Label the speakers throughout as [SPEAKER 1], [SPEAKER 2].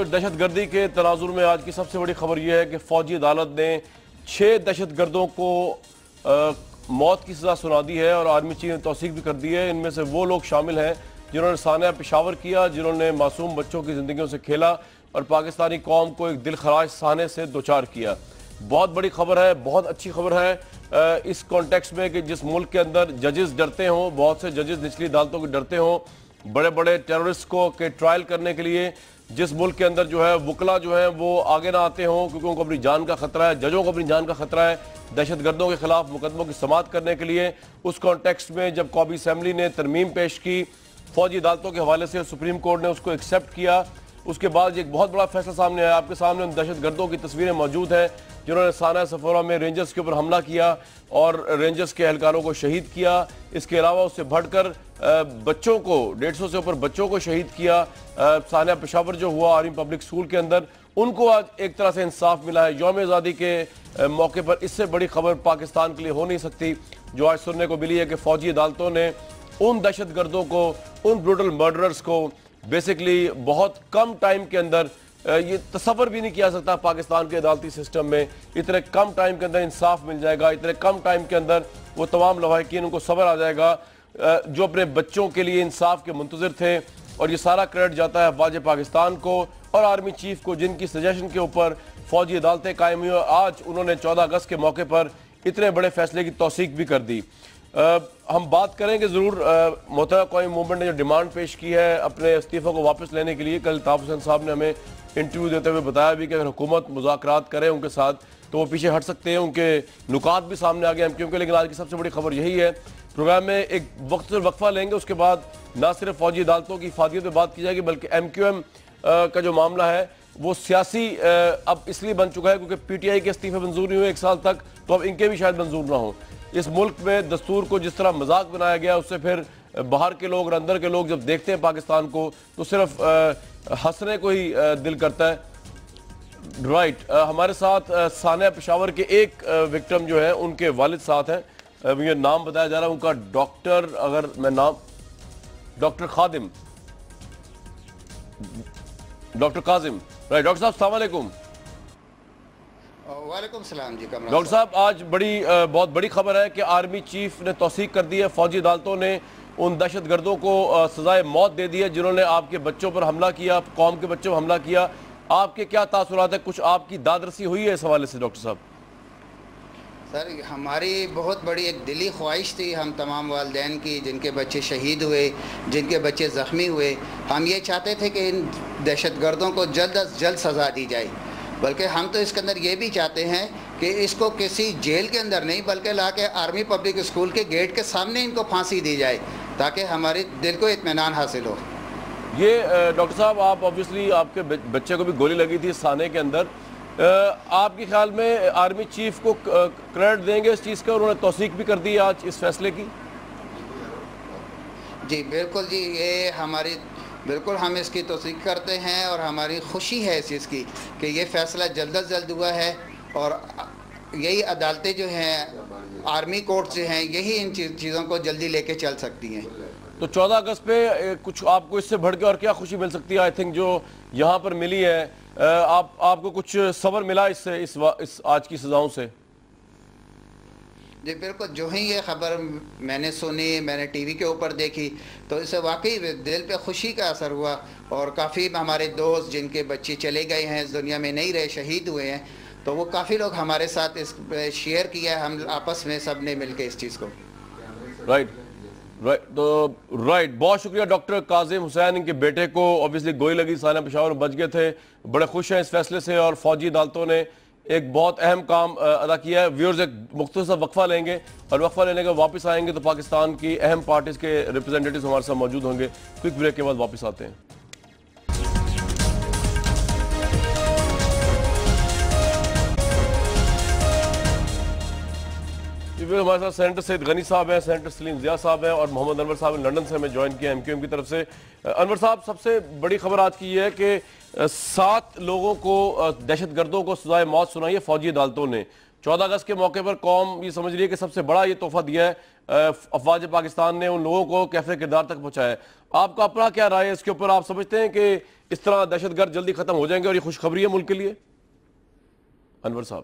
[SPEAKER 1] دہشت گردی کے تناظر میں آج کی سب سے بڑی خبر یہ ہے کہ فوجی عدالت نے 6 دہشت گردوں کو موت کی سزا سنا دی ہے اور آرمی چیف نے توثیق بھی کر دی ہے۔ ان میں سے وہ لوگ شامل ہیں جنہوں نے سانحہ پشاور کیا، جنہوں نے معصوم بچوں کی زندگیوں سے کھیلا اور پاکستانی قوم کو ایک دلخراش سانحے سے دوچار کیا۔ بہت بڑی خبر ہے، بہت اچھی خبر ہے اس کانٹیکسٹ میں کہ جس ملک کے اندر ججز ڈرتے ہوں، بہت سے ججز نچلی عدالتوں کے ڈرتے ہوں بڑے بڑے ٹیررسٹ کو کے ٹرائل کرنے کے لیے، جس ملک کے اندر جو ہے وکلا جو ہیں وہ آگے نہ آتے ہوں کیونکہ ان کو اپنی جان کا خطرہ ہے، ججوں کو اپنی جان کا خطرہ ہے دہشت گردوں کے خلاف مقدموں کی سماعت کرنے کے لیے، اس کانٹیکسٹ میں جب قومی اسمبلی نے ترمیم پیش کی فوجی عدالتوں کے حوالے سے، سپریم کورٹ نے اس کو ایکسیپٹ کیا، اس کے بعد ایک بہت بڑا فیصلہ سامنے آیا۔ آپ کے سامنے ان دہشت گردوں کی تصویریں موجود ہیں جنہوں نے سانحہ صفورہ میں رینجرز کے اوپر حملہ کیا اور رینجرز کے اہلکاروں کو شہید کیا۔ اس کے علاوہ اس سے بڑھ کر بچوں کو 150 سے اوپر بچوں کو شہید کیا۔ سانحہ پشاور جو ہوا آرمی پبلک اسکول کے اندر، ان کو آج ایک طرح سے انصاف ملا ہے۔ یوم آزادی کے موقع پر اس سے بڑی خبر پاکستان کے لیے ہو نہیں سکتی جو آج سننے کو ملی ہے کہ فوجی عدالتوں نے ان دہشت گردوں کو، ان بروٹل مرڈررز کو بیسکلی بہت کم ٹائم کے اندر، یہ تصور بھی نہیں کیا سکتا پاکستان کے عدالتی سسٹم میں اتنے کم ٹائم کے اندر انصاف مل جائے گا، اتنے کم ٹائم کے اندر وہ تمام لواحقین ان کو صبر آ جائے گا جو اپنے بچوں کے لیے انصاف کے منتظر تھے۔ اور یہ سارا کریڈٹ جاتا ہے افواج پاکستان کو اور آرمی چیف کو، جن کی سجیشن کے اوپر فوجی عدالتیں قائم ہوئی اور آج انہوں نے 14 اگست کے موقع پر اتنے بڑے فیصلے کی توثیق بھی کر دی۔ ہم بات کریں گے ضرور محترمہ قومی موومنٹ نے جو ڈیمانڈ پیش کی ہے اپنے استعفے کو واپس لینے کے لیے، کل الطاف حسین صاحب نے ہمیں انٹرویو دیتے ہوئے بتایا بھی کہ اگر حکومت مذاکرات کرے ان کے ساتھ تو وہ پیچھے ہٹ سکتے ہیں، ان کے نکات بھی سامنے آ گئے ہیں کیونکہ، لیکن آج کی سب سے بڑی خبر یہی ہے۔ پروگرام میں ایک وقت وقفہ لیں گے، اس کے بعد نہ صرف فوجی عدالتوں کی افادیت پہ بات کی جائے گی بلکہ ایم کیو ایم کا جو معاملہ ہے وہ سیاسی اب اس لیے بن چکا ہے کیونکہ پی ٹی آئی کے استعفے منظور نہیں ہوئے 1 سال تک، تو اب ان کے بھی شاید منظور نہ ہوں۔ اس ملک میں دستور کو جس طرح مذاق بنایا گیا، اس سے پھر باہر کے لوگ اور اندر کے لوگ جب دیکھتے ہیں پاکستان کو تو صرف ہنسنے کو ہی دل کرتا ہے۔ رائٹ، ہمارے ساتھ سانحہ پشاور کے ایک وکٹم جو ہیں ان کے والد ساتھ ہیں، مجھے نام بتایا جا رہا ہے ان کا ڈاکٹر، اگر میں نام ڈاکٹر خادم، ڈاکٹر قاسم، رائٹ ڈاکٹر صاحب السلام علیکم۔
[SPEAKER 2] وعلیکم السلام جی کمران
[SPEAKER 1] ڈاکٹر صاحب آج بہت بڑی خبر ہے کہ آرمی چیف نے توثیق کر دی ہے، فوجی عدالتوں نے ان دہشت گردوں کو سزائے موت دے دی ہے جنہوں نے آپ کے بچوں پر حملہ کیا، قوم کے بچوں پر حملہ کیا۔ آپ کے کیا تاثرات ہیں؟ کچھ آپ کی داد رسی ہوئی ہے اس حوالے سے ڈاکٹر صاحب؟
[SPEAKER 2] سر ہماری بہت بڑی ایک دلی خواہش تھی ہم تمام والدین کی جن کے بچے شہید ہوئے، جن کے بچے زخمی ہوئے، ہم یہ چاہتے تھے کہ ان دہشت گردوں کو جلد از جلد سزا دی جائے، بلکہ ہم تو اس کے اندر یہ بھی چاہتے ہیں کہ اس کو کسی جیل کے اندر نہیں بلکہ لا کے آرمی پبلک اسکول کے گیٹ کے سامنے ان کو پھانسی دی جائے تاکہ ہمارے دل کو اطمینان حاصل ہو۔
[SPEAKER 1] یہ ڈاکٹر صاحب آپ اوبیسلی آپ کے بچے کو بھی گولی لگی تھی سانحے کے اندر، آپ کے خیال میں آرمی چیف کو کریڈٹ دیں گے اس چیز کا؟ انہوں نے توثیق بھی کر دی آج اس فیصلے کی۔
[SPEAKER 2] جی بالکل جی، یہ ہماری بالکل ہم اس کی توثیق کرتے ہیں اور ہماری خوشی ہے اس چیز کی کہ یہ فیصلہ جلد از جلد ہوا ہے اور یہی عدالتیں جو ہیں، آرمی کورٹس جو ہیں، یہی ان چیزوں کو جلدی لے کے چل سکتی ہیں۔
[SPEAKER 1] تو 14 اگست پہ کچھ آپ کو اس سے بڑھ کے اور کیا خوشی مل سکتی ہے؟ آئی تھنک جو یہاں پر ملی ہے، آپ کو کچھ صبر ملا اس سے، اس آج کی سزاؤں سے؟
[SPEAKER 2] جی بالکل، جو ہی یہ خبر میں نے سنی، میں نے ٹی وی کے اوپر دیکھی تو اس سے واقعی دل پہ خوشی کا اثر ہوا، اور کافی ہمارے دوست جن کے بچے چلے گئے ہیں، اس دنیا میں نہیں رہے، شہید ہوئے ہیں، تو وہ کافی لوگ ہمارے ساتھ اس شیئر کیا ہے، ہم آپس میں سب نے مل کے اس چیز کو۔
[SPEAKER 1] رائٹ، بہت شکریہ ڈاکٹر قاسم حسین، ان کے بیٹے کو اوبیسلی گولی لگی، سانحہ پشاور بچ گئے تھے، بڑے خوش ہیں اس فیصلے سے اور فوجی عدالتوں نے ایک بہت اہم کام ادا کیا ہے۔ ویورز ایک مختصر وقفہ لیں گے اور وقفہ لینے کے واپس آئیں گے تو پاکستان کی اہم پارٹیز کے ریپرزینٹیٹیوز ہمارے ساتھ موجود ہوں گے۔ کوئک بریک کے بعد واپس آتے ہیں۔ ہمارے ساتھ سینیٹر سید غنی صاحب ہیں، سینیٹر سلیم ضیاء صاحب ہیں اور محمد انور صاحب لندن سے ہمیں جوائن کیا ایم کیو ایم کی طرف سے۔ انور صاحب، سب سے بڑی خبر آج کی یہ ہے کہ 7 لوگوں کو، دہشت گردوں کو سزائے موت سنائی ہے فوجی عدالتوں نے۔ 14 اگست کے موقع پر قوم یہ سمجھ رہی ہے کہ سب سے بڑا یہ تحفہ دیا ہے افواج پاکستان نے ان لوگوں کو کیفے کردار تک پہنچایا ہے. آپ کا اپنا کیا رائے ہے اس کے اوپر؟ آپ سمجھتے ہیں کہ اس طرح دہشت گرد جلدی ختم ہو جائیں گے اور یہ خوشخبری ہے ملک کے لیے؟ انور صاحب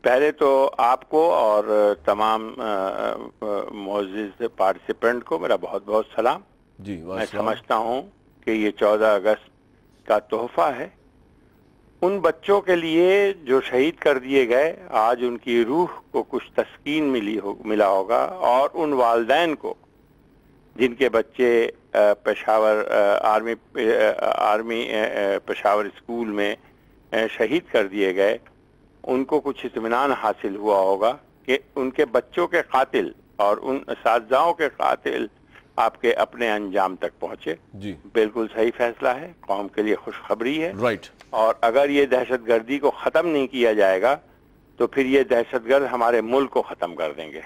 [SPEAKER 3] پہلے تو آپ کو اور تمام معزز پارٹیسپینٹ کو میرا بہت بہت سلام.
[SPEAKER 1] جی
[SPEAKER 3] میں سمجھتا ہوں کہ یہ 14 اگست کا تحفہ ہے ان بچوں کے لیے جو شہید کر دیے گئے. آج ان کی روح کو کچھ تسکین ملا ہوگا، اور ان والدین کو جن کے بچے پشاور آرمی پشاور اسکول میں شہید کر دیے گئے، ان کو کچھ اطمینان حاصل ہوا ہوگا کہ ان کے بچوں کے قاتل اور ان اساتذہوں کے قاتل آپ کے اپنے انجام تک پہنچے.
[SPEAKER 1] جی
[SPEAKER 3] بالکل صحیح فیصلہ ہے، قوم کے لیے خوشخبری ہے.
[SPEAKER 1] رائٹ.
[SPEAKER 3] اور اگر یہ دہشت گردی کو ختم نہیں کیا جائے گا تو پھر یہ دہشت گرد ہمارے ملک کو ختم کر دیں گے.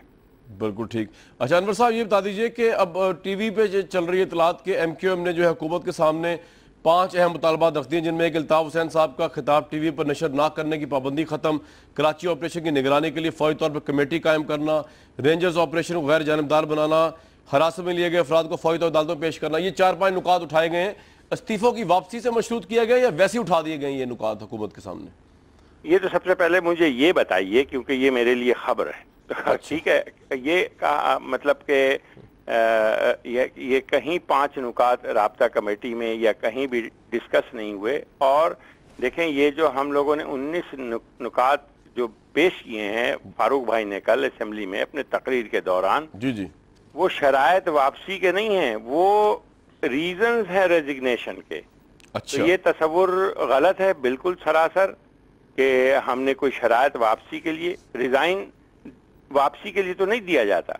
[SPEAKER 1] بالکل ٹھیک. اچھا انور صاحب یہ بتا دیجئے کہ اب ٹی وی پہ چل رہی اطلاعات کہ ایم کیو ایم نے جو ہے حکومت کے سامنے 5 اہم مطالبات رکھ دیے، جن میں ایک الطاف حسین صاحب کا خطاب ٹی وی پر نشر نہ کرنے کی پابندی ختم، کراچی آپریشن کی نگرانی کے لیے فوری طور پر کمیٹی قائم کرنا، رینجرز آپریشن کو غیر جانبدار بنانا، حراست میں لیے گئے افراد کو فوری طور پر عدالتوں پیش کرنا. یہ 4-5 نکات اٹھائے گئے ہیں. استعفوں کی واپسی سے مشروط کیا گیا یا ویسے اٹھا دیے گئے یہ نکات حکومت کے سامنے؟
[SPEAKER 3] یہ تو سب سے پہلے مجھے یہ بتائیے کیونکہ یہ میرے لیے خبر ہے. ٹھیک ہے، یہ مطلب کہ یہ کہیں 5 نکات رابطہ کمیٹی میں یا کہیں بھی ڈسکس نہیں ہوئے. اور دیکھیں یہ جو ہم لوگوں نے 19 نکات جو پیش کیے ہیں فاروق بھائی نے کل اسمبلی میں اپنے تقریر کے دوران،
[SPEAKER 1] جی
[SPEAKER 3] وہ شرائط واپسی کے نہیں ہیں، وہ ریزنز ہیں ریزگنیشن کے.
[SPEAKER 1] اچھا.
[SPEAKER 3] تو یہ تصور غلط ہے بالکل سراسر کہ ہم نے کوئی شرائط واپسی کے لیے ریزائن واپسی کے لیے تو نہیں دیا جاتا.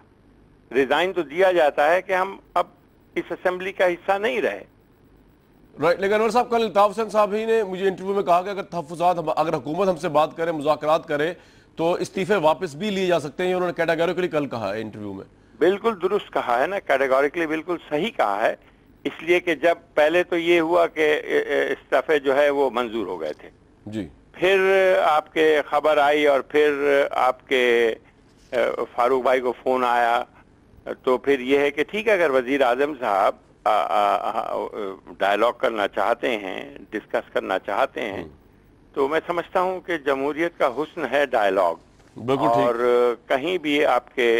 [SPEAKER 3] ریزائن تو دیا جاتا ہے کہ ہم اب اس اسمبلی کا حصہ نہیں رہے.
[SPEAKER 1] رائٹ. لیکن انور صاحب کل الطاف حسین صاحب ہی نے مجھے انٹرویو میں کہا کہ اگر تحفظات اگر حکومت ہم سے بات کرے، مذاکرات کرے تو استعفے واپس بھی لیے جا سکتے ہیں. انہوں نے کیٹاگوریکلی کل کہا ہے انٹرویو میں.
[SPEAKER 3] بالکل درست کہا ہے نا، کیٹیگوریکلی بالکل صحیح کہا ہے. اس لیے کہ جب پہلے تو یہ ہوا کہ استعفے جو ہے وہ منظور ہو گئے تھے،
[SPEAKER 1] جی
[SPEAKER 3] پھر آپ کے خبر آئی اور پھر آپ کے فاروق بھائی کو فون آیا، تو پھر یہ ہے کہ ٹھیک ہے اگر وزیر اعظم صاحب ڈائلاگ کرنا چاہتے ہیں، ڈسکس کرنا چاہتے ہیں، تو میں سمجھتا ہوں کہ جمہوریت کا حسن ہے ڈائلاگ. اور کہیں بھی آپ کے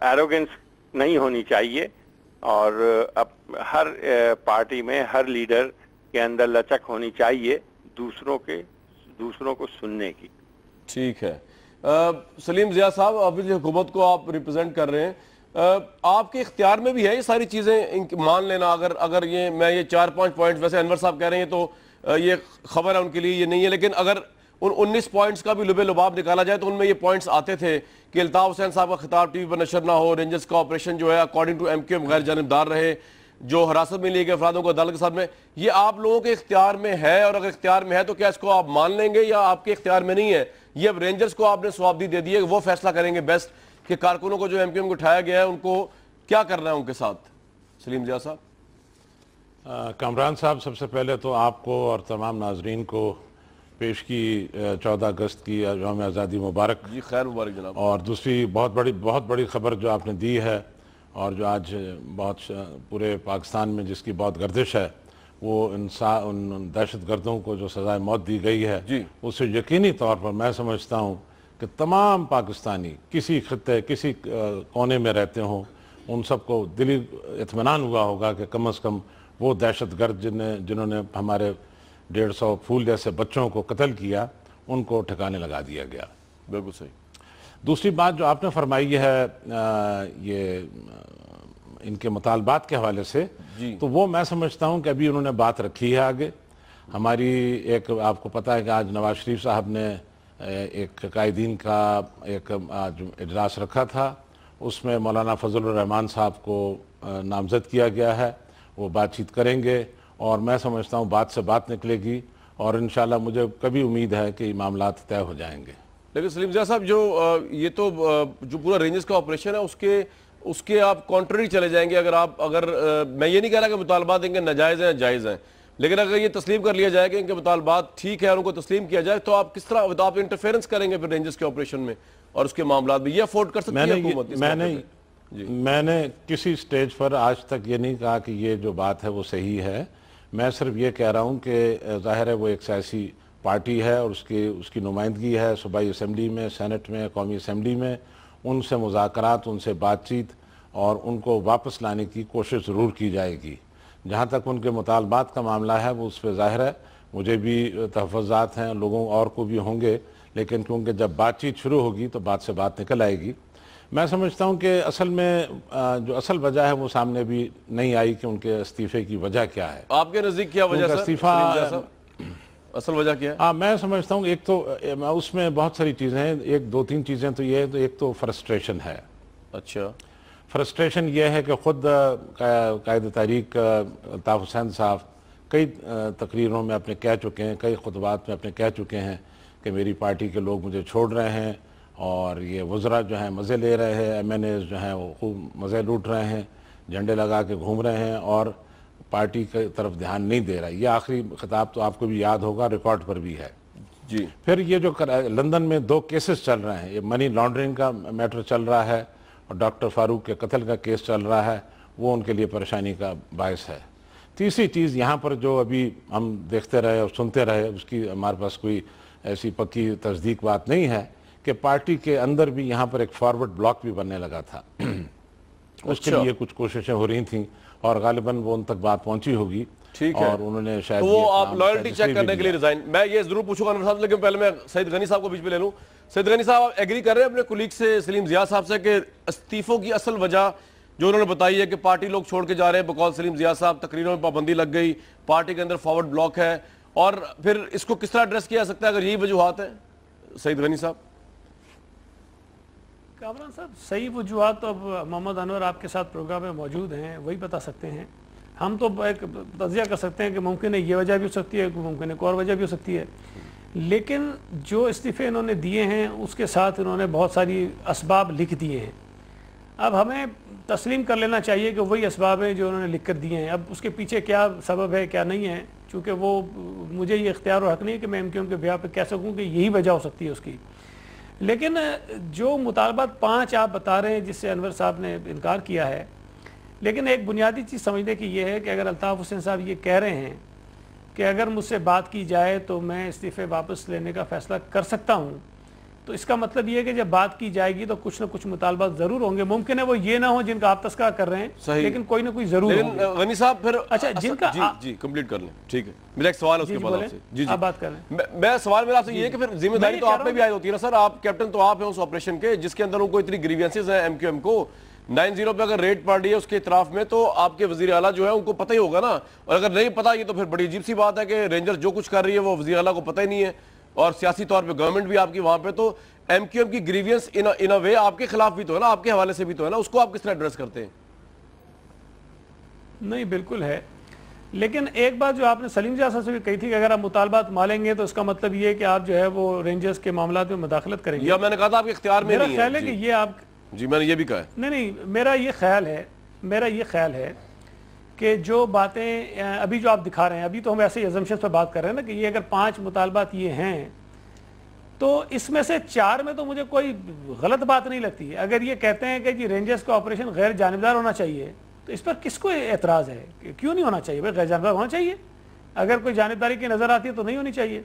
[SPEAKER 3] ایروگنس نہیں ہونی چاہیے، اور ہر پارٹی میں ہر لیڈر کے اندر لچک ہونی چاہیے دوسروں کو سننے کی.
[SPEAKER 1] ٹھیک ہے. سلیم ضیاء صاحب، ابھی حکومت کو آپ ریپرزینٹ کر رہے ہیں، آپ کے اختیار میں بھی ہے یہ ساری چیزیں مان لینا؟ اگر یہ 4-5 پوائنٹ ویسے انور صاحب کہہ رہے ہیں تو یہ خبر ہے ان کے لیے، یہ نہیں ہے، لیکن اگر ان 19 پوائنٹس کا بھی لبے لباب نکالا جائے تو ان میں یہ پوائنٹس آتے تھے کہ الطاف حسین صاحب کا خطاب ٹی وی پر نشر نہ ہو، رینجرز کا آپریشن جو ہے according to MQM غیر جانبدار رہے، جو حراست میں لیے گئے افرادوں کو عدالت کے ساتھ میں. یہ آپ لوگوں کے اختیار میں ہے، اور اگر اختیار میں ہے تو کیا اس کو آپ مان لیں گے یا آپ کے اختیار میں نہیں ہے؟ یہ اب رینجرز کو آپ نے سوابدید دے دی ہے کہ وہ فیصلہ کریں گے بیسٹ کہ کارکنوں کو جو ایم کیو ایم کو اٹھایا گیا ہے ان کو کیا کرنا ہے ان کے ساتھ. سلیم ضیاء صاحب.
[SPEAKER 4] کامران صاحب، سب سے پہلے تو آپ کو اور تمام ناظرین کو پیش کی 14 اگست کی یوم آزادی مبارک.
[SPEAKER 1] جی خیر مبارک جناب. اور
[SPEAKER 4] دوسری بہت بڑی خبر جو آپ نے دی ہے اور جو آج بہت پورے پاکستان میں جس کی بہت گردش ہے، وہ ان دہشت گردوں کو جو سزائے موت دی گئی ہے، اس سے یقینی طور پر میں سمجھتا ہوں کہ تمام پاکستانی کسی خطے کسی کونے میں رہتے ہوں، ان سب کو دلی اطمینان ہوا ہوگا کہ کم از کم وہ دہشت گرد جنہوں نے ہمارے 150 پھول جیسے بچوں کو قتل کیا، ان کو ٹھکانے لگا دیا گیا.
[SPEAKER 1] بالکل صحیح.
[SPEAKER 4] دوسری بات جو آپ نے فرمائی ہے یہ ان کے مطالبات کے حوالے سے، تو وہ میں سمجھتا ہوں کہ ابھی انہوں نے بات رکھی ہے آگے. ہماری ایک آپ کو پتہ ہے کہ آج نواز شریف صاحب نے ایک قائدین کا ایک آج اجلاس رکھا تھا، اس میں مولانا فضل الرحمان صاحب کو نامزد کیا گیا ہے. وہ بات چیت کریں گے اور میں سمجھتا ہوں بات سے بات نکلے گی، اور انشاءاللہ مجھے کبھی امید ہے کہ معاملات طے ہو جائیں گے.
[SPEAKER 1] لیکن سلیم ضیاء صاحب یہ تو جو پورا رینجز کا آپریشن ہے اس کے آپ کانٹرری چلے جائیں گے. اگر میں یہ نہیں کہہ رہا کہ مطالبات ان کے ناجائز ہیں جائز ہیں، لیکن اگر یہ تسلیم کر لیا جائے کہ ان کے مطالبات ٹھیک ہے اور ان کو تسلیم کیا جائے تو آپ کس طرح آپ انٹرفیرنس کریں گے پھر رینجرز کے آپریشن میں اور اس کے معاملات میں؟ یہ افورڈ کر سکتی ہے حکومت؟
[SPEAKER 4] میں نے کسی سٹیج پر آج تک یہ نہیں کہا کہ یہ جو بات ہے وہ صحیح ہے. میں صرف یہ کہہ رہا ہوں کہ ظاہر ہے وہ ایک سیاسی پارٹی ہے اور اس کی نمائندگی ہے صوبائی اسمبلی میں، سینٹ میں، قومی اسمبلی میں. ان سے مذاکرات، ان سے بات چیت اور ان کو واپس لانے کی کوشش ضرور کی جائے گی. جہاں تک ان کے مطالبات کا معاملہ ہے وہ اس پہ ظاہر ہے مجھے بھی تحفظات ہیں، لوگوں اور کو بھی ہوں گے، لیکن کیونکہ جب بات چیت شروع ہوگی تو بات سے بات نکل آئے گی. میں سمجھتا ہوں کہ اصل میں جو اصل وجہ ہے وہ سامنے بھی نہیں آئی کہ ان کے استعفے کی وجہ کیا ہے.
[SPEAKER 1] آپ کے نزدیک کیا وجہ
[SPEAKER 4] استعفیٰ
[SPEAKER 1] اصل وجہ کیا ہے؟
[SPEAKER 4] میں سمجھتا ہوں ایک تو اس میں بہت ساری چیزیں ہیں. ایک دو تین چیزیں تو یہ ہے، تو ایک تو فرسٹریشن ہے.
[SPEAKER 1] اچھا،
[SPEAKER 4] فرسٹریشن یہ ہے کہ خود قائد تحریک الطاف حسین صاحب کئی تقریروں میں اپنے کہہ چکے ہیں، کئی خطبات میں اپنے کہہ چکے ہیں کہ میری پارٹی کے لوگ مجھے چھوڑ رہے ہیں اور یہ وزراء جو ہیں مزے لے رہے ہیں، ایم این ایز جو ہیں وہ خوب مزے لوٹ رہے ہیں، جھنڈے لگا کے گھوم رہے ہیں اور پارٹی کی طرف دھیان نہیں دے رہا. یہ آخری خطاب تو آپ کو بھی یاد ہوگا، ریکارڈ پر بھی ہے.
[SPEAKER 1] جی.
[SPEAKER 4] پھر یہ جو لندن میں 2 کیسز چل رہے ہیں، یہ منی لانڈرنگ کا میٹر چل رہا ہے اور ڈاکٹر فاروق کے قتل کا کیس چل رہا ہے، وہ ان کے لیے پریشانی کا باعث ہے. تیسری چیز یہاں پر جو ابھی ہم دیکھتے رہے اور سنتے رہے، اس کی ہمارے پاس کوئی ایسی پکی تصدیق بات نہیں ہے کہ پارٹی کے اندر بھی یہاں پر ایک فارورڈ بلاک بھی بننے لگا تھا. اس کے لیے کچھ کوششیں ہو رہی تھیں اور غالباً وہ ان تک بات پہنچی ہوگی اور انہوں نے شاید
[SPEAKER 1] وہ آپ لائلٹی چیک کرنے کے لیے ریزائن. میں یہ ضرور پوچھوں گا انور صاحب، لیکن پہلے میں سعید غنی صاحب کو بیچ میں لے لوں. سعید غنی صاحب، آپ ایگری کر رہے ہیں اپنے کولیگ سے سلیم ضیاء صاحب سے کہ استعفوں کی اصل وجہ جو انہوں نے بتائی ہے کہ پارٹی لوگ چھوڑ کے جا رہے ہیں، بقول سلیم ضیاء صاحب تقریروں میں پابندی لگ گئی، پارٹی کے اندر فارورڈ بلاک ہے، اور پھر اس کو کس طرح ایڈریس کیا سکتا ہے اگر یہی وجوہات ہیں؟ سعید غنی صاحب.
[SPEAKER 5] کامران صاحب، صحیح وجوہات تو اب محمد انور آپ کے ساتھ پروگرام میں موجود ہیں، وہی بتا سکتے ہیں. ہم تو ایک تجزیہ کر سکتے ہیں کہ ممکن ہے یہ وجہ بھی ہو سکتی ہے، ممکن ہے کوئی اور وجہ بھی ہو سکتی ہے. لیکن جو استعفے انہوں نے دیے ہیں اس کے ساتھ انہوں نے بہت ساری اسباب لکھ دیے ہیں. اب ہمیں تسلیم کر لینا چاہیے کہ وہی اسباب ہیں جو انہوں نے لکھ کر دیے ہیں. اب اس کے پیچھے کیا سبب ہے کیا نہیں ہے، چونکہ وہ مجھے یہ اختیار و حق نہیں ہے کہ میں ایم کیو ایم کے بیان پہ کہہ سکوں کہ یہی وجہ ہو سکتی ہے اس کی. لیکن جو مطالبات 5 آپ بتا رہے ہیں جس سے انور صاحب نے انکار کیا ہے، لیکن ایک بنیادی چیز سمجھنے کی یہ ہے کہ اگر الطاف حسین صاحب یہ کہہ رہے ہیں کہ اگر مجھ سے بات کی جائے تو میں استعفے واپس لینے کا فیصلہ کر سکتا ہوں، تو اس کا مطلب یہ ہے کہ جب بات کی جائے گی تو کچھ نہ کچھ مطالبات ضرور ہوں گے. ممکن ہے وہ یہ نہ ہو جن کا آپ تذکرہ کر رہے ہیں، لیکن کوئی نہ کوئی ضرور ہوں گے.
[SPEAKER 1] غنی صاحب پھر
[SPEAKER 5] اچھا جن کا
[SPEAKER 1] جی کمپلیٹ کر لیں. ٹھیک ہے، میرا ایک سوال ہے اس کے بعد آپ سے. جی
[SPEAKER 5] آپ بات کر لیں.
[SPEAKER 1] میں سوال میرا آپ سے یہ ہے کہ پھر ذمہ داری تو آپ پہ بھی آئی ہوتی ہے نا سر. آپ کیپٹن تو آپ ہیں اس آپریشن کے جس کے اندر ان کو اتنی گریوینسز ہیں ایم کیو ایم کو. 9-0 پہ اگر ریڈ پڑ رہی ہے اس کے اطراف میں تو آپ کے وزیر اعلیٰ جو ہے ان کو پتہ ہی ہوگا نا. اور اگر نہیں پتہ یہ تو پھر بڑی عجیب سی بات ہے کہ رینجر جو کچھ کر رہی ہے وہ وزیر اعلیٰ کو پتہ ہی نہیں ہے اور سیاسی طور پہ گورنمنٹ بھی آپ کی وہاں پہ. تو ایم کیو ایم کی گریوینس ان اے وے آپ کے خلاف بھی تو ہے نا، آپ کے حوالے سے بھی تو ہے نا. اس کو آپ کس طرح ایڈریس کرتے ہیں؟
[SPEAKER 5] نہیں بالکل ہے، لیکن ایک بات جو آپ نے سلیم ضیاء صاحب سے بھی کہی تھی کہ اگر آپ مطالبات مانیں گے تو اس کا مطلب یہ ہے کہ آپ جو ہے وہ رینجرز کے معاملات میں مداخلت کریں گے.
[SPEAKER 1] یا میں نے کہا تھا آپ کے اختیار میں نہیں ہے.
[SPEAKER 5] میرا خیال ہے کہ یہ آپ
[SPEAKER 1] جی میں نے یہ بھی کہا ہے.
[SPEAKER 5] نہیں میرا یہ خیال ہے کہ جو باتیں ابھی جو آپ دکھا رہے ہیں، ابھی تو ہم ایسے ایزمپشنز پہ بات کر رہے ہیں نا کہ یہ اگر 5 مطالبات یہ ہیں تو اس میں سے 4 میں تو مجھے کوئی غلط بات نہیں لگتی. اگر یہ کہتے ہیں کہ جی رینجرز کا آپریشن غیر جانبدار ہونا چاہیے تو اس پر کس کو اعتراض ہے؟ کیوں نہیں ہونا چاہیے؟ غیر جانبدار ہونا چاہیے. اگر کوئی جانبداری کی نظر آتی ہے تو نہیں ہونی چاہیے.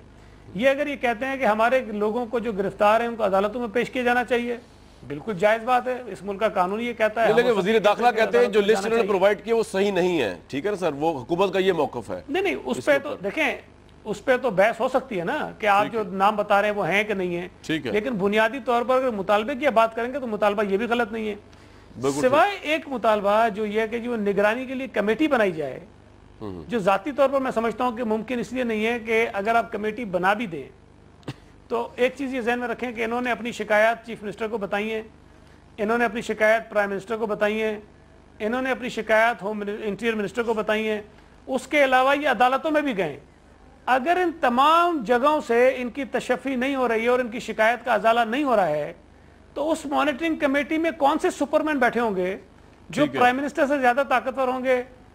[SPEAKER 5] یہ اگر یہ کہتے ہیں کہ ہمارے لوگوں کو جو گرفتار ہیں ان کو عدالتوں میں پیش کیا جانا چاہیے، بالکل جائز بات ہے، اس ملک کا قانون یہ کہتا ہے.
[SPEAKER 1] لیکن وزیر داخلہ کہتے ہیں جو لسٹ انہوں نے پرووائڈ کی وہ صحیح نہیں ہے. ٹھیک ہے نا سر، وہ حکومت کا یہ موقف ہے.
[SPEAKER 5] نہیں اس پہ تو دیکھیں، اس پہ تو بحث ہو سکتی ہے نا کہ آپ جو نام بتا رہے ہیں وہ ہیں کہ نہیں ہیں. لیکن بنیادی طور پر اگر مطالبے کی بات کریں گے تو مطالبہ یہ بھی غلط نہیں ہے، سوائے ایک مطالبہ جو یہ ہے کہ جو نگرانی کے لیے کمیٹی بنائی جائے، جو ذاتی طور پر میں سمجھتا ہوں کہ ممکن اس لیے نہیں ہے کہ اگر آپ کمیٹی بنا بھی دیں تو ایک چیز یہ ذہن میں رکھیں کہ انہوں نے اپنی شکایات چیف منسٹر کو بتائی ہیں، انہوں نے اپنی شکایت پرائم منسٹر کو بتائی ہیں، انہوں نے اپنی شکایت انٹیریئر منسٹر کو بتائی ہیں. اس کے علاوہ یہ عدالتوں میں بھی گئے. اگر ان تمام جگہوں سے ان کی تشفی نہیں ہو رہی ہے اور ان کی شکایت کا ازالہ نہیں ہو رہا ہے تو اس مانیٹرنگ کمیٹی میں کون سے سپرمین بیٹھے ہوں گے جو پرائم منسٹر سے زیادہ طاقتور ہوں گے،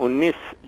[SPEAKER 3] 19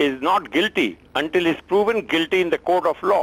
[SPEAKER 3] is not guilty until is proven guilty in the court of law।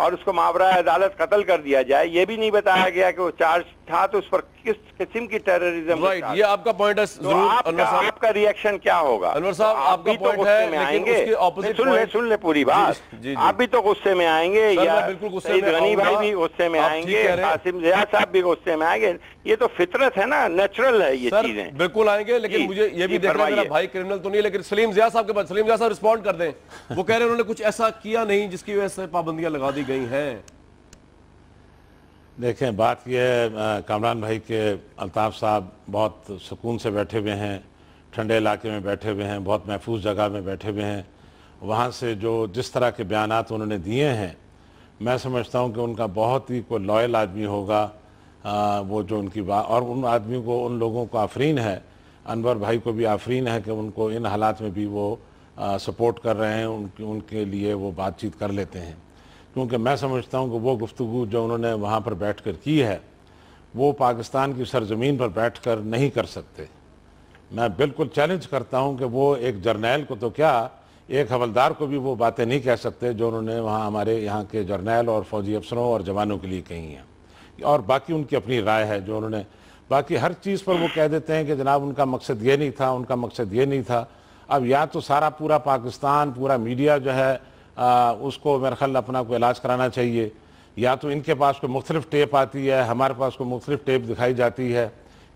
[SPEAKER 3] اور اس کو ماورائے عدالت قتل کر دیا جائے، یہ بھی نہیں بتایا گیا کہ وہ چارج تھا تو اس پر کس قسم کی ٹیررزم.
[SPEAKER 1] یہ آپ کا پوائنٹ ہے ضرور.
[SPEAKER 3] آپ کا ریئیکشن کیا ہوگا؟
[SPEAKER 1] انور صاحب آپ کا پوائنٹ ہے، لیکن اس کے اپوزٹ
[SPEAKER 3] سن لے پوری بات. آپ بھی تو غصے میں آئیں گے، یا سعید غنی بھائی بھی غصے میں آئیں گے، قاسم ضیاء صاحب بھی غصے میں آئیں گے. یہ تو فطرت ہے نا، نیچرل ہے یہ چیزیں.
[SPEAKER 1] بالکل آئیں گے، لیکن مجھے یہ بھی دیکھنا ہے میرا بھائی کرمنل تو نہیں، لیکن سلیم ضیاء صاحب کے بعد سلیم ضیاء صاحب رسپونڈ کر دیں. وہ کہہ رہے ہیں انہوں نے کچھ ایسا کیا نہیں جس کی وجہ سے پابندیاں لگا دی گئی ہیں.
[SPEAKER 4] دیکھیں بات یہ ہے کامران بھائی کے الطاف صاحب بہت سکون سے بیٹھے ہوئے ہیں، ٹھنڈے علاقے میں بیٹھے ہوئے ہیں، بہت محفوظ جگہ میں بیٹھے ہوئے ہیں. وہاں سے جس طرح کے بیانات انہوں نے دیے ہیں، میں سمجھتا ہوں کہ ان کا بہت ہی کوئی لائل آدمی ہوگا وہ جو ان کی بات. اور ان آدمی کو، ان لوگوں کو آفرین ہے، انور بھائی کو بھی آفرین ہے کہ ان کو ان حالات میں بھی وہ سپورٹ کر رہے ہیں، ان کے لیے وہ بات چیت کر لیتے ہیں. کیونکہ میں سمجھتا ہوں کہ وہ گفتگو جو انہوں نے وہاں پر بیٹھ کر کی ہے وہ پاکستان کی سرزمین پر بیٹھ کر نہیں کر سکتے. میں بالکل چیلنج کرتا ہوں کہ وہ ایک جرنیل کو تو کیا، ایک حوالدار کو بھی وہ باتیں نہیں کہہ سکتے جو انہوں نے وہاں ہمارے یہاں کے جرنیل اور فوجی افسروں اور جوانوں کے لیے کہی ہیں. اور باقی ان کی اپنی رائے ہے جو انہوں نے، باقی ہر چیز پر وہ کہہ دیتے ہیں کہ جناب ان کا مقصد یہ نہیں تھا، ان کا مقصد یہ نہیں تھا. اب یا تو سارا پورا پاکستان، پورا میڈیا جو ہے اس کو میرے خیال اپنا کوئی علاج کرانا چاہیے، یا تو ان کے پاس کوئی مختلف ٹیپ آتی ہے، ہمارے پاس کوئی مختلف ٹیپ دکھائی جاتی ہے.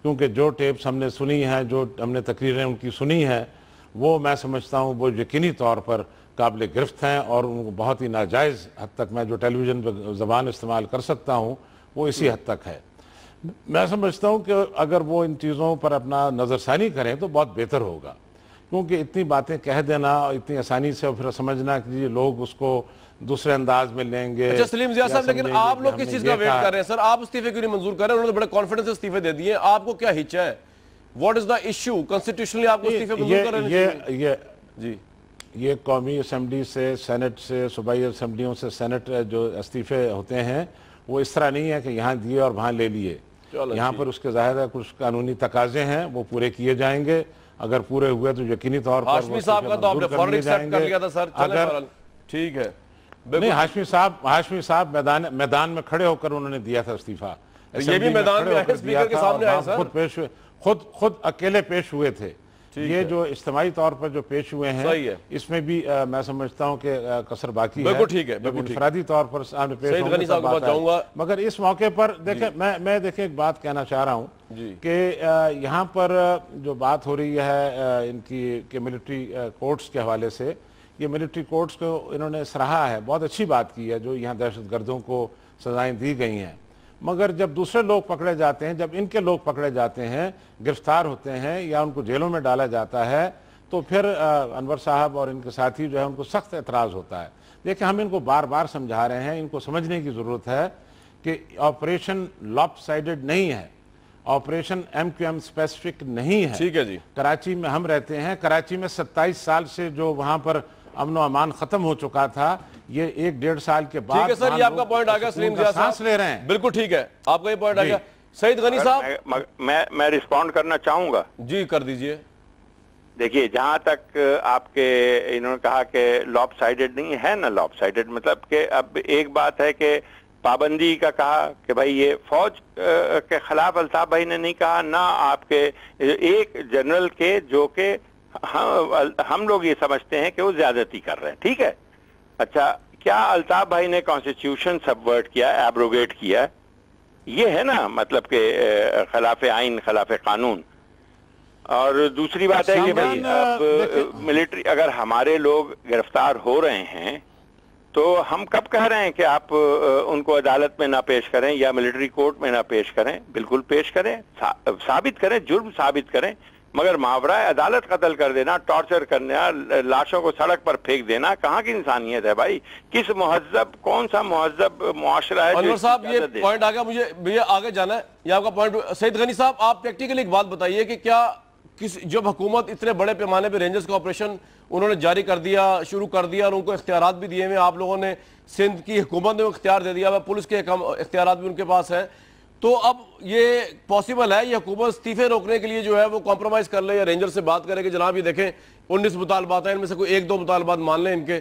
[SPEAKER 4] کیونکہ جو ٹیپس ہم نے سنی ہیں، جو ہم نے تقریریں ان کی سنی ہیں، وہ میں سمجھتا ہوں وہ یقینی طور پر قابل گرفت ہیں، اور ان کو بہت ہی ناجائز حد تک میں جو ٹیلی ویژن پہ زبان استعمال کر سکتا ہوں وہ اسی حد تک ہے. میں سمجھتا ہوں کہ اگر وہ ان چیزوں پر اپنا نظر ثانی کریں تو بہت بہتر ہوگا. کیونکہ اتنی باتیں کہہ دینا اور اتنی آسانی سے پھر سمجھنا کہ یہ لوگ اس کو دوسرے انداز میں لیں گے.
[SPEAKER 1] اچھا سلیم ضیاء صاحب، لیکن آپ لوگ کس چیز کا ویٹ کر رہے ہیں سر؟ آپ استعفے کیوں نہیں منظور کر رہے ہیں؟ انہوں نے بڑے کانفیڈنس سے استعفے دے دیے، آپ کو کیا ہچ ہے؟ What is the issue? کنسٹیٹیوشنلی آپ کو استعفے منظور کر رہے ہیں؟ جی
[SPEAKER 4] یہ قومی اسمبلی سے، سینٹ سے، صوبائی اسمبلیوں سے سینٹ جو استعفے ہوتے ہیں وہ اس طرح نہیں ہے کہ یہاں دیے اور وہاں لے لیے. یہاں پر اس کے ظاہر ہے کچھ قانونی تقاضے ہیں، وہ پورے کیے جائیں گے. اگر پورے ہوئے تو یقینی طور پر
[SPEAKER 1] ہاشمی صاحب کا تو آپ نے فوراً ایکسپٹ کر لیا تھا سر. ٹھیک ہے.
[SPEAKER 4] نہیں، ہاشمی صاحب میدان میں کھڑے ہو کر انہوں نے دیا تھا استعفیٰ.
[SPEAKER 1] یہ بھی میدان میں آئے، اسپیکر کے سامنے آئے سر.
[SPEAKER 4] خود پیش ہوئے، خود اکیلے پیش ہوئے تھے. یہ جو اجتماعی طور پر جو پیش ہوئے ہیں اس میں بھی میں سمجھتا ہوں کہ کسر باقی ہے.
[SPEAKER 1] بالکل ٹھیک ہے.
[SPEAKER 4] انفرادی طور پر سامنے پیش ہوں. مگر اس موقع پر دیکھیں میں ایک بات کہنا چاہ رہا ہوں کہ یہاں پر جو بات ہو رہی ہے ان کی کہ ملٹری کورٹس کے حوالے سے، یہ ملٹری کورٹس کو انہوں نے سراہا ہے، بہت اچھی بات کی ہے جو یہاں دہشت گردوں کو سزائیں دی گئی ہیں. مگر جب دوسرے لوگ پکڑے جاتے ہیں، جب ان کے لوگ پکڑے جاتے ہیں، گرفتار ہوتے ہیں یا ان کو جیلوں میں ڈالا جاتا ہے، تو پھر انور صاحب اور ان کے ساتھی جو ہے ان کو سخت اعتراض ہوتا ہے. دیکھیں ہم ان کو بار بار سمجھا رہے ہیں، ان کو سمجھنے کی ضرورت ہے کہ آپریشن لاپ سائیڈڈ نہیں ہے، operation MQM specific نہیں ہے.
[SPEAKER 1] ٹھیک ہے جی.
[SPEAKER 4] کراچی میں ہم رہتے ہیں، کراچی میں 27 سال سے جو وہاں پر امن و امان ختم ہو چکا تھا، یہ 1-1.5 سال کے بعد
[SPEAKER 1] ٹھیک ہے سر. یہ آپ کا پوائنٹ آ گیا سلیم ضیاء صاحب،
[SPEAKER 4] لے رہے ہیں.
[SPEAKER 1] بالکل ٹھیک ہے، آپ کا یہ پوائنٹ آ گیا. سعید غنی صاحب
[SPEAKER 3] میں رسپونڈ کرنا چاہوں گا.
[SPEAKER 1] جی کر دیجئے.
[SPEAKER 3] دیکھیے جہاں تک آپ کے انہوں نے کہا کہ لاپ سائیڈڈ نہیں ہے نا، لاپ سائیڈڈ مطلب کہ اب ایک بات ہے کہ پابندی کا کہا کہ بھائی یہ فوج کے خلاف الطاف بھائی نے نہیں کہا، نہ آپ کے ایک جنرل کے جو کہ ہم لوگ یہ سمجھتے ہیں کہ وہ زیادتی کر رہے ہیں. ٹھیک ہے. اچھا، کیا الطاف بھائی نے کانسٹیٹیوشن سبورٹ کیا، ایبروگیٹ کیا؟ یہ ہے نا مطلب کہ خلاف آئین، خلاف قانون. اور دوسری بات ہے کہ بھائی اب ملٹری اگر ہمارے لوگ گرفتار ہو رہے ہیں تو ہم کب کہہ رہے ہیں کہ آپ ان کو عدالت میں نہ پیش کریں یا ملٹری کورٹ میں نہ پیش کریں؟ بالکل پیش کریں، ثابت کریں، جرم ثابت کریں. مگر ماورائے عدالت قتل کر دینا، ٹارچر کرنا، لاشوں کو سڑک پر پھینک دینا، کہاں کی انسانیت ہے بھائی؟ کس مہذب، کون سا مہذب معاشرہ ہے؟
[SPEAKER 1] انور صاحب یہ پوائنٹ آ گیا، مجھے آگے جانا ہے. یہ آپ کا پوائنٹ. سعید غنی صاحب آپ پریکٹیکلی ایک بات بتائیے کہ کیا جب حکومت اتنے بڑے پیمانے پہ رینجرز کا آپریشن انہوں نے جاری کر دیا، شروع کر دیا، اور ان کو اختیارات بھی دیے ہوئے، آپ لوگوں نے سندھ کی حکومت نے اختیار دے دیا، پولیس کے اختیارات بھی ان کے پاس ہیں، تو اب یہ پاسبل ہے یہ حکومت استعفے روکنے کے لیے جو ہے وہ کمپرومائز کر لے یا رینجر سے بات کرے کہ جناب یہ دیکھیں 19 مطالبات ہیں، ان میں سے کوئی 1-2 مطالبات مان لیں ان کے،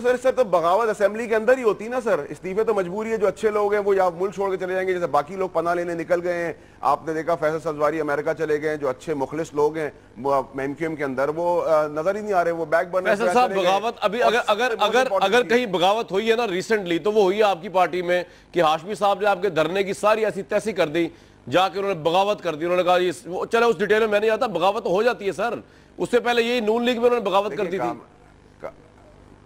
[SPEAKER 6] سر تو بغاوت اسمبلی کے اندر ہی ہوتی نا سر. استعفے تو مجبوری ہے. جو اچھے لوگ ہیں وہ یا ملک چھوڑ کے چلے جائیں گے, جیسے باقی لوگ پناہ لینے نکل گئے ہیں. آپ نے دیکھا فیصل سبزواری امریکہ چلے گئے ہیں. جو اچھے مخلص لوگ ہیں ایم کیو ایم کے اندر وہ نظر ہی نہیں آ رہے, وہ بیک برنر.
[SPEAKER 1] فیصل صاحب بغاوت ابھی اگر کہیں بغاوت ہوئی ہے نا ریسنٹلی تو وہ ہوئی ہے آپ کی پارٹی میں کہ ہاشمی صاحب نے آپ کے دھرنے کی ساری ایسی تیسی کر دی, جا کے انہوں نے بغاوت کر دی. انہوں نے کہا چلے اس ڈیٹیل میں نہیں آتا, بغاوت ہو جاتی ہے سر. اس سے پہلے یہی نون لیگ میں انہوں نے بغاوت کر دی تھی.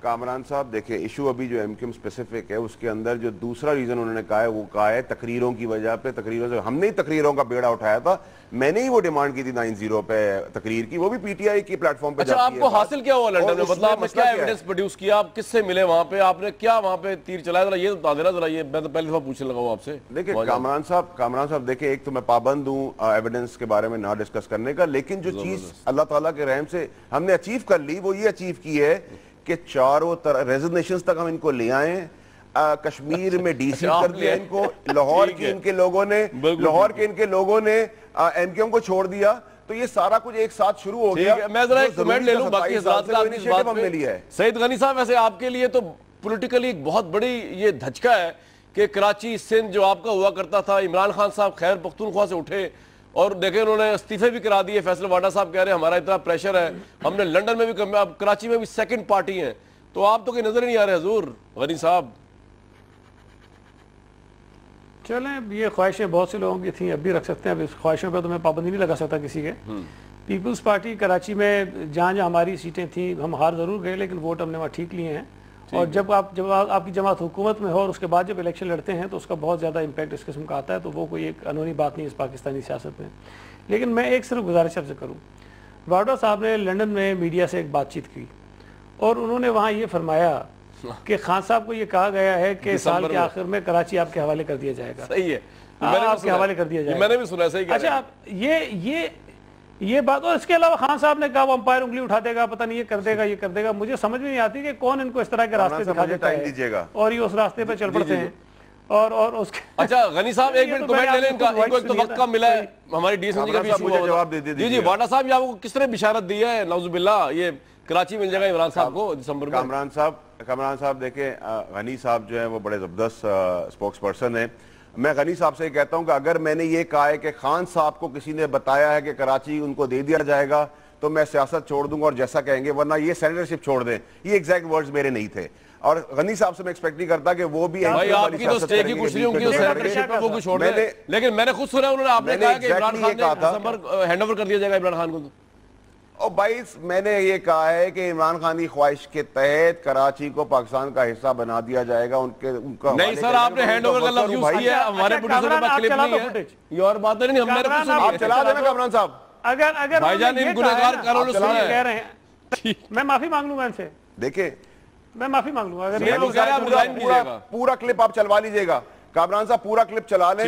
[SPEAKER 6] کامران صاحب دیکھیں ایشو ابھی جو ایم کیو ایم اسپیسیفک ہے اس کے اندر جو دوسرا ریزن انہوں نے کہا ہے وہ کہا ہے تقریروں کی وجہ پہ. تقریروں سے ہم نے ہی تقریروں کا بیڑا اٹھایا تھا. میں نے ہی وہ ڈیمانڈ کی تھی 9-0 پہ تقریر کی, وہ بھی پی ٹی آئی کی پلیٹ فارم پہ.
[SPEAKER 1] اچھا آپ کو حاصل کیا ہوا لنڈن میں, مطلب آپ نے کیا ایویڈنس پروڈیوس کیا, آپ کس سے ملے وہاں پہ, آپ نے کیا وہاں پہ تیر چلایا, ذرا یہ بتا دینا ذرا. یہ میں تو پہلی دفعہ پوچھنے لگا ہوں آپ سے.
[SPEAKER 6] دیکھیں کامران صاحب دیکھیں ایک تو میں پابند ہوں ایویڈنس کے بارے میں نہ ڈسکس کرنے کا, لیکن جو چیز اللہ تعالیٰ کے رحم سے ہم نے اچیو کر لی وہ یہ اچیو کی ہے کہ چاروں طرح ریزگنیشنز تک ہم ان کو لے آئیں. کشمیر میں ڈی سی کر دیا ان کو, لاہور کے ان کے لوگوں نے ایم کیو ایم کو چھوڑ دیا. تو یہ سارا کچھ ایک ساتھ شروع ہو گیا.
[SPEAKER 1] میں ذرا ایک کمنٹ لے لوں باقی حضرات کا اپنی اس بات پہ. سعید غنی صاحب ویسے آپ کے لیے تو پولیٹیکلی ایک بہت بڑی یہ دھچکا ہے کہ کراچی سندھ جو آپ کا ہوا کرتا تھا, عمران خان صاحب خیر پختونخوا سے اٹھے اور دیکھیں انہوں نے استعفے بھی کرا دیے. فیصل واڈا صاحب کہہ رہے ہیں ہمارا اتنا پریشر ہے, ہم نے لنڈن میں بھی, اب کراچی میں بھی سیکنڈ پارٹی ہیں, تو آپ تو کوئی نظر ہی نہیں آ رہے حضور غنی صاحب.
[SPEAKER 5] چلیں یہ خواہشیں بہت سے لوگوں کی تھیں, اب بھی رکھ سکتے ہیں. اب اس خواہشوں پہ تو میں پابندی نہیں لگا سکتا کسی کے. پیپلز پارٹی کراچی میں جہاں ہماری سیٹیں تھیں ہم ہار ضرور گئے لیکن ووٹ ہم نے وہاں ٹھیک لیے ہیں. اور جب آپ کی جماعت حکومت میں ہو اور اس کے بعد جب الیکشن لڑتے ہیں تو اس کا بہت زیادہ امپیکٹ اس قسم کا آتا ہے. تو وہ کوئی ایک انہونی بات نہیں اس پاکستانی سیاست میں. لیکن میں ایک صرف گزارش آپ سے کروں, واڈا صاحب نے لنڈن میں میڈیا سے ایک بات چیت کی اور انہوں نے وہاں یہ فرمایا کہ خان صاحب کو یہ کہا گیا ہے کہ سال کے آخر میں کراچی آپ کے حوالے کر دیا جائے گا.
[SPEAKER 1] صحیح ہے,
[SPEAKER 5] آپ کے حوالے کر دیا جائے گا.
[SPEAKER 1] میں نے بھی سنا. صحیح.
[SPEAKER 5] اچھا یہ بات, اور اس کے علاوہ خان صاحب نے کہا وہ امپائر انگلی اٹھا دے گا, پتہ نہیں یہ کر دے گا. مجھے سمجھ میں نہیں آتی کہ کون ان کو اس طرح کے راستے دکھا دیتا ہے اور یہ اس راستے پہ چل پڑتے ہیں. اور اس کے
[SPEAKER 1] اچھا غنی صاحب ایک منٹ کمنٹ لے لیں, ان کو ایک تو وقت کم ملا ہے ہماری ڈی ایس این جی کا بھی ایشو ہوا. جی واڈا صاحب آپ کو کس طرح بشارت دی ہے نعوذ باللہ یہ کراچی مل جائے گا عمران صاحب کو دسمبر میں؟
[SPEAKER 6] کامران صاحب دیکھیں غنی صاحب جو ہیں وہ بڑے زبردست اسپوکس پرسن ہیں. میں غنی صاحب سے یہ کہتا ہوں کہ اگر میں نے یہ کہا ہے کہ خان صاحب کو کسی نے بتایا ہے کہ کراچی ان کو دے دیا جائے گا تو میں سیاست چھوڑ دوں گا اور جیسا کہیں گے, ورنہ یہ سینیٹرشپ چھوڑ دیں. یہ ایگزیکٹ ورڈز میرے نہیں تھے. اور غنی صاحب سے میں ایکسپیکٹ نہیں کرتا کہ وہ بھی
[SPEAKER 1] بھائی آپ کی تو سٹے کی کچھ نہیں ہوں گی سینیٹرشپ پہ وہ کچھ چھوڑ دیں, لیکن میں نے خود سنا انہوں نے آپ نے کہا کہ عمران خان نے دسمبر ہینڈ اوور کر دیا جائے گا عمران خان کو.
[SPEAKER 6] اور بھائی میں نے یہ کہا ہے کہ عمران خان کی خواہش کے تحت کراچی کو پاکستان کا حصہ بنا دیا جائے گا. ان کا
[SPEAKER 1] نہیں سر آپ نے ہینڈ اوور کا لفظ یوز کیا, ہمارے پروڈیوسر کے پاس کلپ نہیں ہے. یہ اور بات نہیں, ہم نے کچھ سنا.
[SPEAKER 6] آپ چلا دینا کامران صاحب.
[SPEAKER 5] اگر
[SPEAKER 1] بھائی جان ان گنہگار کاروں نے سنا ہے,
[SPEAKER 5] کہہ رہے ہیں میں معافی مانگ لوں گا ان سے.
[SPEAKER 6] دیکھیں
[SPEAKER 5] میں معافی مانگ لوں گا.
[SPEAKER 6] پورا کلپ آپ چلوا لیجئے گا. کامران صاحب پورا کلپ چلا لیں,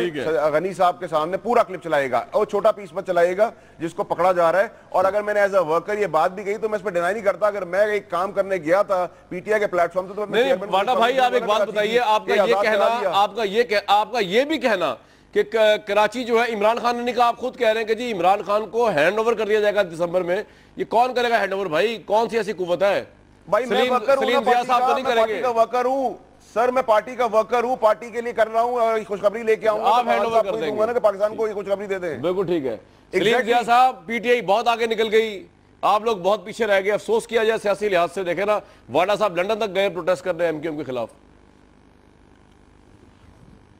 [SPEAKER 6] غنی صاحب کے سامنے پورا کلپ چلائے گا اور چھوٹا پیس مت چلائے گا جس کو پکڑا جا رہا ہے. اور اگر میں نے ایز اے ورکر یہ بات بھی کہی تو میں اس پہ ڈینائی نہیں کرتا. اگر میں ایک کام کرنے گیا تھا پی ٹی آئی کے پلیٹ فارم سے تو
[SPEAKER 1] واڈا بھائی آپ ایک بات بتائیے, آپ کا یہ کہنا, آپ کا یہ بھی کہنا کہ کراچی جو ہے عمران خان نے کہا, آپ خود کہہ رہے ہیں کہ جی عمران خان کو ہینڈ اوور کر دیا جائے گا دسمبر میں, یہ کون کرے گا ہینڈ اوور بھائی؟ کون سی ایسی قوت ہے؟
[SPEAKER 6] بھائی میں پارٹی کا ورکر ہوں سر, میں پارٹی کا ورکر ہوں, پارٹی کے لیے کر رہا ہوں اور خوشخبری لے کے آؤں گا.
[SPEAKER 1] آپ ہینڈ اوور کر دیں گے
[SPEAKER 6] کہ پاکستان کو یہ خوشخبری دے دیں.
[SPEAKER 1] بالکل ٹھیک ہے. سلیم ضیاء صاحب پی ٹی آئی بہت آگے نکل گئی, آپ لوگ بہت پیچھے رہ گئے. افسوس کیا جائے سیاسی لحاظ سے. دیکھیں نا واڈا صاحب لنڈن تک گئے پروٹیسٹ کرنے ایم کیو ایم کے خلاف.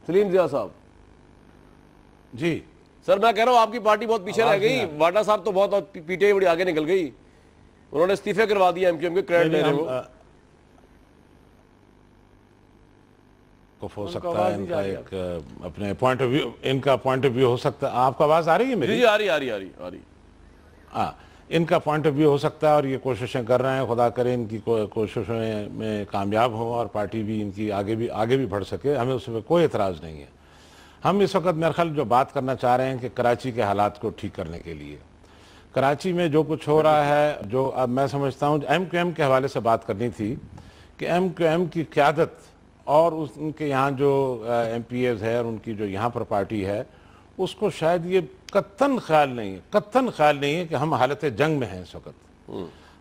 [SPEAKER 1] سلیم ضیاء صاحب
[SPEAKER 4] جی
[SPEAKER 1] سر میں کہہ رہا ہوں آپ کی پارٹی بہت پیچھے رہ گئی. واڈا صاحب تو بہت پی ٹی آئی بڑی آگے نکل گئی, انہوں نے استعفے کروا دیا ایم کیو ایم کے. کریڈٹ لے رہے ہو
[SPEAKER 4] ہو سکتا ہے ان کا ایک اپنے پوائنٹ آف ویو, ان کا پوائنٹ آف ویو ہو سکتا ہے. آپ کا آواز آ رہی ہے میری؟
[SPEAKER 1] جی آ رہی.
[SPEAKER 4] ہاں ان کا پوائنٹ آف ویو ہو سکتا ہے اور یہ کوششیں کر رہے ہیں. خدا کرے ان کی کوششوں میں کامیاب ہو اور پارٹی بھی ان کی آگے بھی بڑھ سکے. ہمیں اس میں کوئی اعتراض نہیں ہے. ہم اس وقت میرے خیال جو بات کرنا چاہ رہے ہیں کہ کراچی کے حالات کو ٹھیک کرنے کے لیے کراچی میں جو کچھ ہو رہا ہے, جو اب میں سمجھتا ہوں ایم کیو ایم کے حوالے سے بات کرنی تھی کہ ایم کیو ایم کی قیادت اور ان کے یہاں جو ایم پی ایز ہے اور ان کی جو یہاں پر پارٹی ہے اس کو شاید یہ قطعاً خیال نہیں ہے کہ ہم حالت جنگ میں ہیں اس وقت.